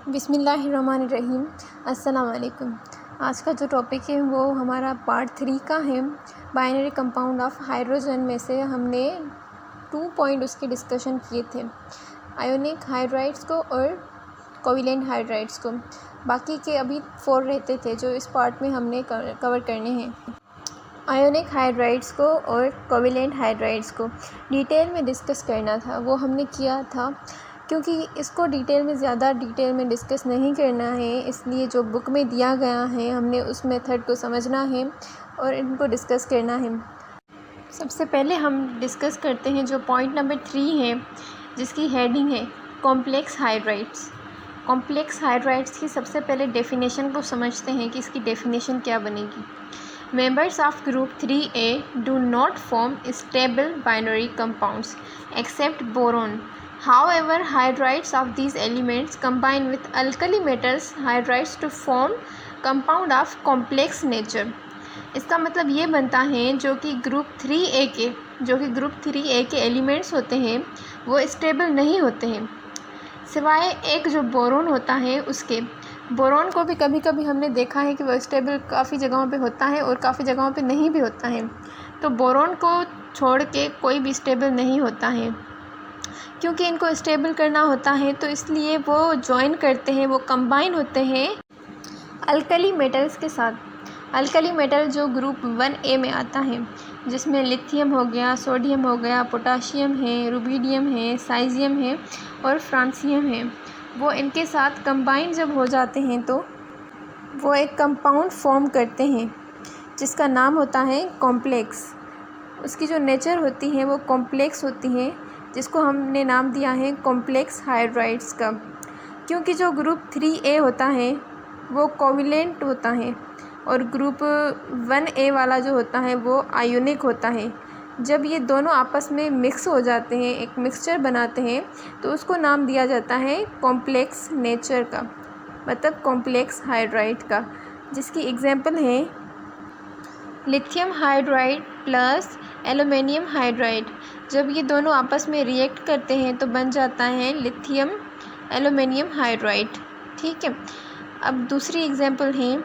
बिस्मिल्लाहिर्रहमानिर्रहीम। अस्सलाम वालेकुम। आज का जो टॉपिक है वो हमारा पार्ट 3 का है। बाइनरी कंपाउंड ऑफ हाइड्रोजन में से हमने 2 पॉइंट उसके डिस्कशन किए थे, आयोनिक हाइड्राइड्स को और कोवेलेंट हाइड्राइड्स को। बाकी के अभी 4 रहते थे जो इस पार्ट में हमने कवर करने हैं। आयोनिक हाइड्राइड्स को और कोवेलेंट हाइड्राइड्स को डिटेल में डिस्कस करना था, वो हमने किया था। क्योंकि इसको ज़्यादा डिटेल में डिस्कस नहीं करना है, इसलिए जो बुक में दिया गया है हमने उस मेथड को समझना है और इनको डिस्कस करना है। सबसे पहले हम डिस्कस करते हैं जो पॉइंट नंबर 3 है, जिसकी हेडिंग है कॉम्प्लेक्स हाइड्राइड्स। कॉम्प्लेक्स हाइड्राइड्स की सबसे पहले डेफिनेशन को समझते हैं कि इसकी डेफिनेशन क्या बनेगी। Members of group 3A do not form stable binary compounds except boron. However, hydrides of these elements combine with alkali metals hydrides to form compound of complex nature. इसका मतलब ये बनता है जो कि ग्रुप 3A के एलिमेंट्स होते हैं वो स्टेबल नहीं होते हैं, सिवाय एक जो बोरोन होता है उसके। बोरोन को भी कभी कभी हमने देखा है कि वो स्टेबल काफ़ी जगहों पे होता है और काफ़ी जगहों पे नहीं भी होता है। तो बोरोन को छोड़ के कोई भी स्टेबल नहीं होता है। क्योंकि इनको स्टेबल करना होता है तो इसलिए वो जॉइन करते हैं, वो कंबाइन होते हैं अल्कली मेटल्स के साथ। अल्कली मेटल जो ग्रुप 1A में आता है, जिसमें लिथियम हो गया, सोडियम हो गया, पोटाशियम है, रुबिडियम है, साइजियम है और फ्रांसियम है, वो इनके साथ कंबाइन जब हो जाते हैं तो वो एक कंपाउंड फॉर्म करते हैं जिसका नाम होता है कॉम्प्लेक्स। उसकी जो नेचर होती है वो कॉम्प्लेक्स होती है, जिसको हमने नाम दिया है कॉम्प्लेक्स हाइड्राइड्स का। क्योंकि जो ग्रुप 3A होता है वो कोवेलेंट होता है और ग्रुप 1A वाला जो होता है वो आयोनिक होता है। जब ये दोनों आपस में मिक्स हो जाते हैं, एक मिक्सचर बनाते हैं, तो उसको नाम दिया जाता है कॉम्प्लेक्स नेचर का, मतलब कॉम्प्लेक्स हाइड्राइड का, जिसकी एग्जांपल है lithium hydride plus aluminium hydride. जब ये दोनों आपस में रिएक्ट करते हैं तो बन जाता है लिथियम एल्युमिनियम हाइड्राइड। ठीक है। अब दूसरी एग्जांपल है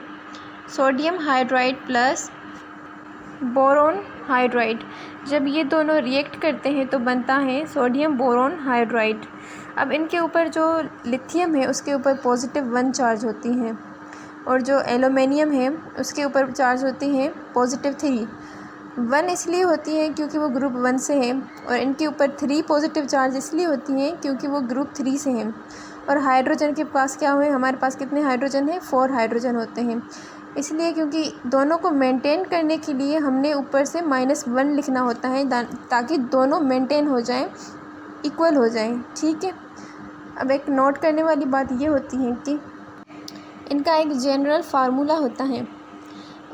sodium hydride plus boron hydride. जब ये दोनों रिएक्ट करते हैं तो बनता है सोडियम बोरोन हाइड्राइड। अब इनके ऊपर जो लिथियम है उसके ऊपर +1 चार्ज होती है और जो एल्युमिनियम है उसके ऊपर चार्ज होती है +3। 1 इसलिए होती है क्योंकि वो ग्रुप 1 से है और इनके ऊपर 3 पॉजिटिव चार्ज इसलिए होती हैं क्योंकि वो ग्रुप 3 से हैं। और हाइड्रोजन के पास क्या हुए, हमारे पास कितने हाइड्रोजन हैं, 4 हाइड्रोजन होते हैं। इसलिए क्योंकि दोनों को मेंटेन करने के लिए हमने ऊपर से -1 लिखना होता है ताकि दोनों मेंटेन हो जाएं, इक्वल हो जाएं। ठीक है। अब एक नोट करने वाली बात ये होती है कि इनका एक जनरल फार्मूला होता है।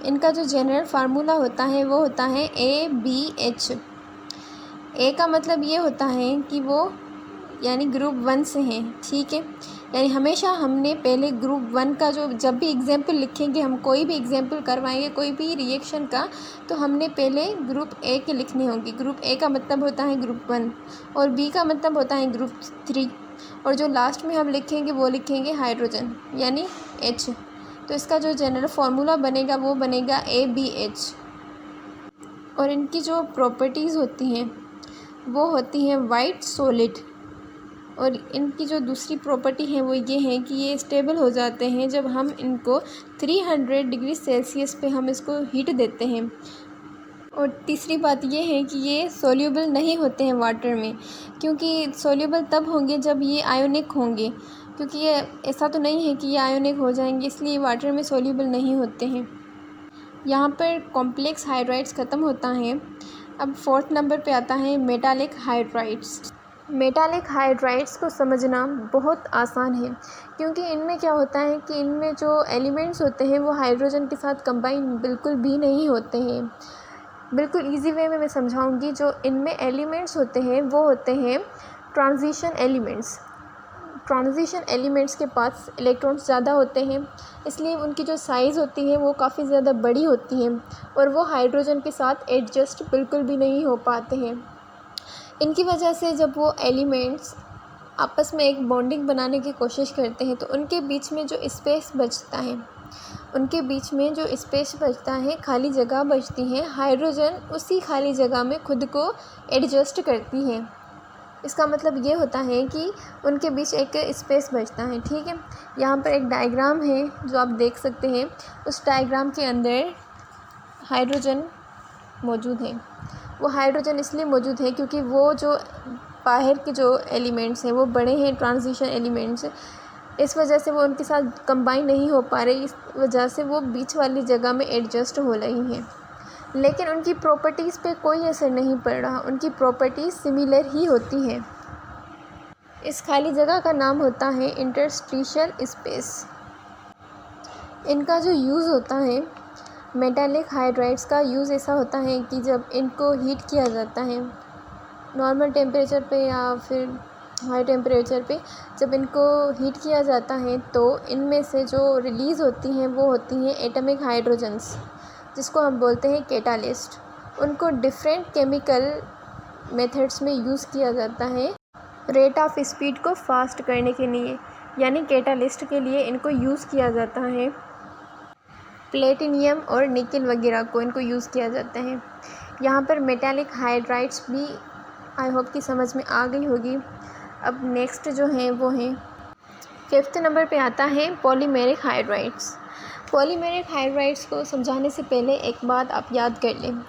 इनका जो जनरल फार्मूला होता है वो होता है ABH। ए का मतलब ये होता है कि वो यानी ग्रुप 1 से हैं। ठीक है। यानी हमेशा हमने पहले ग्रुप 1 का जो जब भी एग्जाम्पल लिखेंगे, हम कोई भी एग्जाम्पल करवाएंगे कोई भी रिएक्शन का, तो हमने पहले ग्रुप A के लिखने होंगे। ग्रुप A का मतलब होता है ग्रुप 1 और B का मतलब होता है ग्रुप 3 और जो लास्ट में हम लिखेंगे वो लिखेंगे हाइड्रोजन यानी H। तो इसका जो जनरल फार्मूला बनेगा वो बनेगा ABH। और इनकी जो प्रॉपर्टीज़ होती हैं वो होती हैं वाइट सॉलिड। और इनकी जो दूसरी प्रॉपर्टी है वो ये है कि ये स्टेबल हो जाते हैं जब हम इनको 300 डिग्री सेल्सियस पे हम इसको हीट देते हैं। और तीसरी बात ये है कि ये सोल्यूबल नहीं होते हैं वाटर में, क्योंकि सोल्यूबल तब होंगे जब ये आयोनिक होंगे। क्योंकि ये ऐसा तो नहीं है कि ये आयोनिक हो जाएंगे, इसलिए वाटर में सोल्यूबल नहीं होते हैं। यहाँ पर कॉम्प्लेक्स हाइड्राइड्स ख़त्म होता है। अब 4th नंबर पे आता है मेटालिक हाइड्राइड्स। मेटालिक हाइड्राइड्स को समझना बहुत आसान है, क्योंकि इनमें क्या होता है कि इनमें जो एलिमेंट्स होते हैं वो हाइड्रोजन के साथ कंबाइन बिल्कुल भी नहीं होते हैं। बिल्कुल इजी वे में मैं समझाऊंगी। जो इनमें एलिमेंट्स होते हैं वो होते हैं ट्रांजिशन एलिमेंट्स। ट्रांजिशन एलिमेंट्स के पास इलेक्ट्रॉन्स ज़्यादा होते हैं, इसलिए उनकी जो साइज़ होती है वो काफ़ी ज़्यादा बड़ी होती है और वो हाइड्रोजन के साथ एडजस्ट बिल्कुल भी नहीं हो पाते हैं। इनकी वजह से जब वो एलिमेंट्स आपस में एक बॉन्डिंग बनाने की कोशिश करते हैं तो उनके बीच में जो स्पेस बचता है, खाली जगह बचती है, हाइड्रोजन उसी खाली जगह में खुद को एडजस्ट करती है। इसका मतलब ये होता है कि उनके बीच एक स्पेस बचता है। ठीक है, यहाँ पर एक डायग्राम है जो आप देख सकते हैं। उस डायग्राम के अंदर हाइड्रोजन मौजूद है। वो हाइड्रोजन इसलिए मौजूद है क्योंकि वो जो बाहर के जो एलिमेंट्स हैं वो बड़े हैं, ट्रांजिशन एलिमेंट्स, इस वजह से वो उनके साथ कंबाइन नहीं हो पा रहे, इस वजह से वो बीच वाली जगह में एडजस्ट हो रही हैं। लेकिन उनकी प्रॉपर्टीज़ पे कोई असर नहीं पड़ रहा, उनकी प्रॉपर्टीज़ सिमिलर ही होती हैं। इस खाली जगह का नाम होता है इंटरस्टिशियल स्पेस। इनका जो यूज़ होता है, मेटालिक हाइड्राइड्स का यूज़ ऐसा होता है कि जब इनको हीट किया जाता है नॉर्मल टेम्परेचर पे या फिर हाई टेम्परेचर पे, जब इनको हीट किया जाता है तो इनमें से जो रिलीज़ होती हैं वो होती हैं एटॉमिक हाइड्रोजन्स, जिसको हम बोलते हैं कैटालिस्ट। उनको डिफरेंट केमिकल मेथड्स में यूज़ किया जाता है रेट ऑफ स्पीड को फास्ट करने के लिए, यानी कैटालिस्ट के लिए इनको यूज़ किया जाता है। प्लेटिनियम और निकल वगैरह को इनको यूज़ किया जाता है। यहाँ पर मेटालिक हाइड्राइड्स भी आई होप कि समझ में आ गई होगी। अब नेक्स्ट जो हैं वो हैं 5th नंबर पे आता है पॉलीमेरिक हाइड्राइड्स। पॉलीमेरिक हाइड्राइड्स को समझाने से पहले एक बात आप याद कर लें।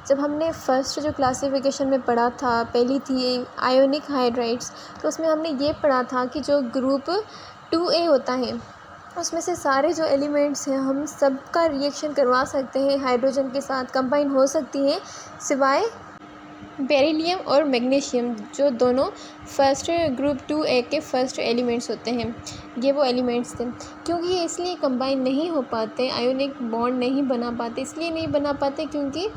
जब हमने फर्स्ट जो क्लासिफिकेशन में पढ़ा था, पहली थी आयोनिक हाइड्राइड्स, तो उसमें हमने ये पढ़ा था कि जो ग्रुप 2A होता है उसमें से सारे जो एलिमेंट्स हैं हम सबका रिएक्शन करवा सकते हैं, हाइड्रोजन के साथ कंबाइन हो सकती हैं, सिवाय बेरिलियम और मैग्नीशियम, जो दोनों फर्स्ट ग्रुप 2A के फर्स्ट एलिमेंट्स होते हैं। ये वो एलिमेंट्स थे। क्योंकि ये इसलिए कंबाइन नहीं हो पाते, आयोनिक बॉन्ड नहीं बना पाते, इसलिए नहीं बना पाते क्योंकि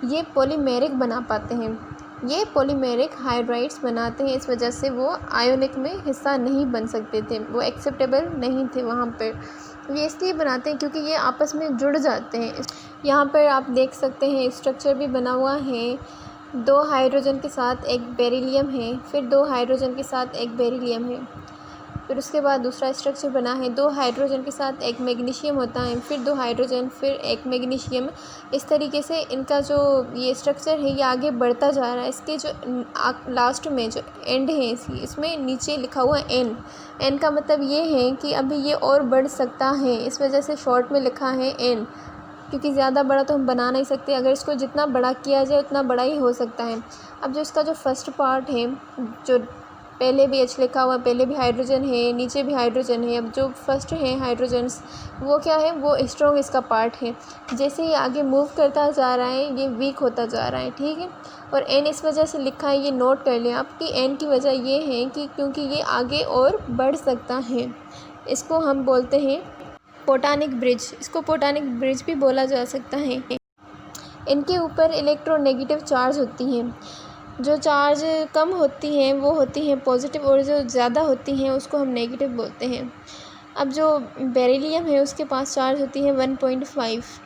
ये पॉलीमेरिक बना पाते हैं, ये पॉलीमेरिक हाइड्राइड्स बनाते हैं, इस वजह से वो आयोनिक में हिस्सा नहीं बन सकते थे, वो एक्सेप्टेबल नहीं थे वहाँ पर। ये इसलिए बनाते हैं क्योंकि ये आपस में जुड़ जाते हैं। यहाँ पर आप देख सकते हैं स्ट्रक्चर भी बना हुआ है, 2 हाइड्रोजन के साथ एक बेरिलियम है, फिर 2 हाइड्रोजन के साथ एक बेरिलियम है, फिर उसके बाद दूसरा स्ट्रक्चर बना है 2 हाइड्रोजन के साथ एक मैग्नीशियम होता है, फिर 2 हाइड्रोजन, फिर एक मैग्नीशियम। इस तरीके से इनका जो ये स्ट्रक्चर है ये आगे बढ़ता जा रहा है। इसके जो लास्ट में जो एंड है इसमें नीचे लिखा हुआ है एन का मतलब ये है कि अभी ये और बढ़ सकता है, इस वजह से शॉर्ट में लिखा है एन, क्योंकि ज़्यादा बड़ा तो हम बना नहीं सकते, अगर इसको जितना बड़ा किया जाए उतना बड़ा ही हो सकता है। अब जो इसका जो फर्स्ट पार्ट है, जो पहले भी H लिखा हुआ, पहले भी हाइड्रोजन है, नीचे भी हाइड्रोजन है, अब जो फर्स्ट है हाइड्रोजन्स वो क्या है, वो स्ट्रॉन्ग इसका पार्ट है। जैसे ही आगे मूव करता जा रहा है ये वीक होता जा रहा है। ठीक है, और एन इस वजह से लिखा है, ये नोट कर लें आप कि एन की वजह ये है कि क्योंकि ये आगे और बढ़ सकता है। इसको हम बोलते हैं पोटानिक ब्रिज, इसको पोटानिक ब्रिज भी बोला जा सकता है। इनके ऊपर इलेक्ट्रोनेगेटिव चार्ज होती हैं, जो चार्ज कम होती हैं वो होती हैं पॉजिटिव, और जो ज़्यादा होती हैं उसको हम नेगेटिव बोलते हैं। अब जो बेरिलियम है उसके पास चार्ज होती है 1.5,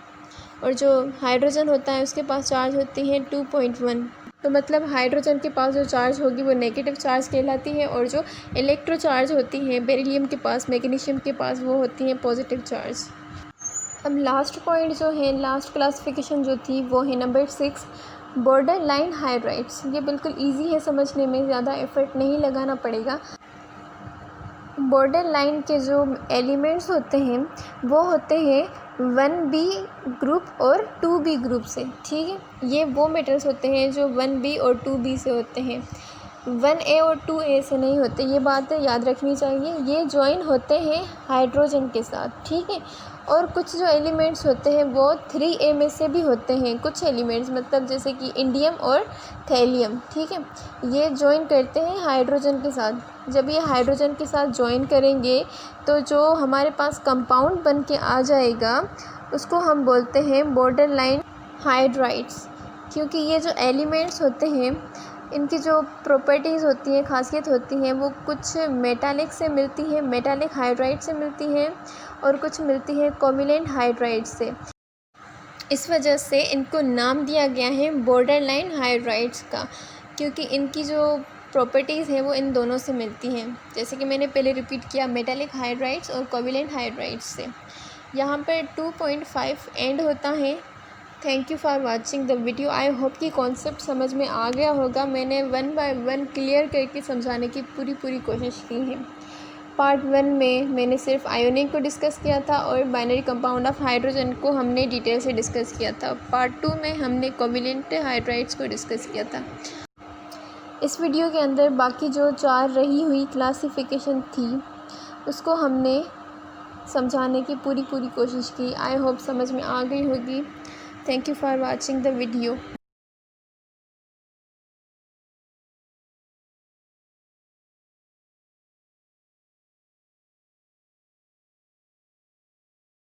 और जो हाइड्रोजन होता है उसके पास चार्ज होती है 2.1। तो मतलब हाइड्रोजन के पास जो चार्ज होगी वो नेगेटिव चार्ज कहलाती है, और जो इलेक्ट्रो चार्ज होती हैं बेरिलियम के पास, मैग्नीशियम के पास, वो होती हैं पॉजिटिव चार्ज। अब लास्ट पॉइंट जो है, लास्ट क्लासिफिकेशन जो थी वो है नंबर 6 बॉर्डर लाइन हाइड्राइड्स। ये बिल्कुल इजी है समझने में, ज़्यादा एफर्ट नहीं लगाना पड़ेगा। बॉर्डर लाइन के जो एलिमेंट्स होते हैं वो होते हैं 1B ग्रुप और 2B ग्रुप से। ठीक है, ये वो मेटल्स होते हैं जो 1B और 2B से होते हैं, 1A और 2A से नहीं होते। ये बात याद रखनी चाहिए। ये ज्वाइन होते हैं हाइड्रोजन के साथ। ठीक है, और कुछ जो एलिमेंट्स होते हैं वो 3A में से भी होते हैं, कुछ एलिमेंट्स मतलब जैसे कि इंडियम और थैलियम। ठीक है, ये ज्वाइन करते हैं हाइड्रोजन के साथ। जब ये हाइड्रोजन के साथ ज्वाइन करेंगे तो जो हमारे पास कंपाउंड बन के आ जाएगा उसको हम बोलते हैं बॉर्डर लाइन हाइड्राइड्स। क्योंकि ये जो एलिमेंट्स होते हैं इनकी जो प्रॉपर्टीज़ होती हैं, खासियत होती हैं, वो कुछ मेटालिक से मिलती है, मेटालिक हाइड्राइड से मिलती है, और कुछ मिलती है कोवैलेंट हाइड्राइड से। इस वजह से इनको नाम दिया गया है बॉर्डर लाइन हाइड्राइड्स का, क्योंकि इनकी जो प्रॉपर्टीज़ हैं वो इन दोनों से मिलती हैं। जैसे कि मैंने पहले रिपीट किया, मेटालिक हाइड्राइड्स और कोवेलेंट हाइड्राइड्स से। यहाँ पर 2.5 एंड होता है। Thank you for watching the video. I hope कि कॉन्सेप्ट समझ में आ गया होगा। मैंने 1 बाय 1 क्लियर करके समझाने की पूरी कोशिश की है। पार्ट 1 में मैंने सिर्फ आयोनिक को डिस्कस किया था और बाइनरी कंपाउंड ऑफ हाइड्रोजन को हमने डिटेल से डिस्कस किया था। पार्ट 2 में हमने कोवेलेंट हाइड्राइड्स को डिस्कस किया था। इस वीडियो के अंदर बाकी जो 4 रही हुई क्लासिफिकेशन थी उसको हमने समझाने की पूरी कोशिश की। आई होप समझ में आ गई होगी। Thank you for watching the video.